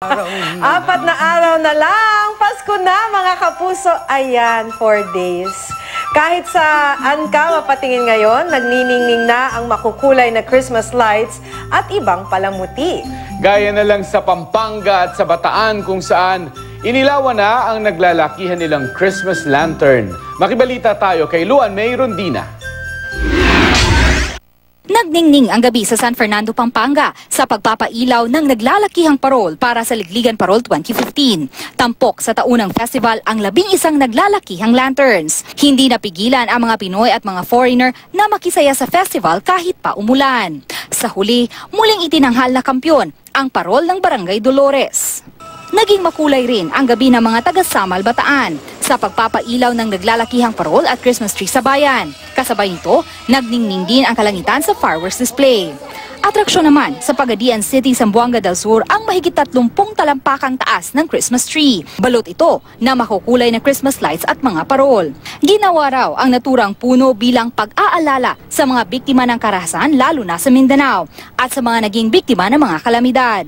Apat na araw na lang, Pasko na mga kapuso. Ayan, 4 days. Kahit saan ka mapatingin ngayon, nagniningning na ang makukulay na Christmas lights at ibang palamuti. Gaya na lang sa Pampanga at sa Bataan kung saan inilawan na ang naglalakihan nilang Christmas lantern. Makibalita tayo kay Luan May Rondina. Nagningning ang gabi sa San Fernando, Pampanga sa pagpapailaw ng naglalakihang parol para sa Ligligan Parol 2015. Tampok sa taunang festival ang 11 naglalakihang lanterns. Hindi napigilan ang mga Pinoy at mga foreigner na makisaya sa festival kahit pa umulan. Sa huli, muling itinanghal na kampyon ang parol ng Barangay Dolores. Naging makulay rin ang gabi ng mga taga-Samal, Bataan sa pagpapailaw ng naglalakihang parol at Christmas tree sa bayan. Kasabay nito, nagningning din ang kalangitan sa fireworks display. Atraksyon naman sa Pagadian City, Zamboanga del Sur ang mahigit 30 talampakang taas ng Christmas tree. Balot ito na makukulay na Christmas lights at mga parol. Ginawa raw ang naturang puno bilang pag-aalala sa mga biktima ng karahasan lalo na sa Mindanao at sa mga naging biktima ng mga kalamidad.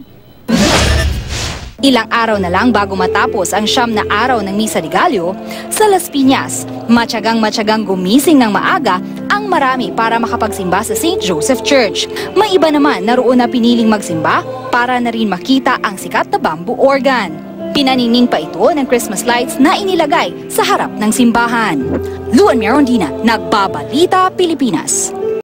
Ilang araw na lang bago matapos ang 9 na araw ng Misa de Gallo, sa Las Piñas, matyagang gumising ng maaga ang marami para makapagsimba sa St. Joseph Church. May iba naman na roon na piniling magsimba para na rin makita ang sikat na bamboo organ. Pinanining pa ito ng Christmas lights na inilagay sa harap ng simbahan. Luan May Rondina, Nagbabalita, Pilipinas.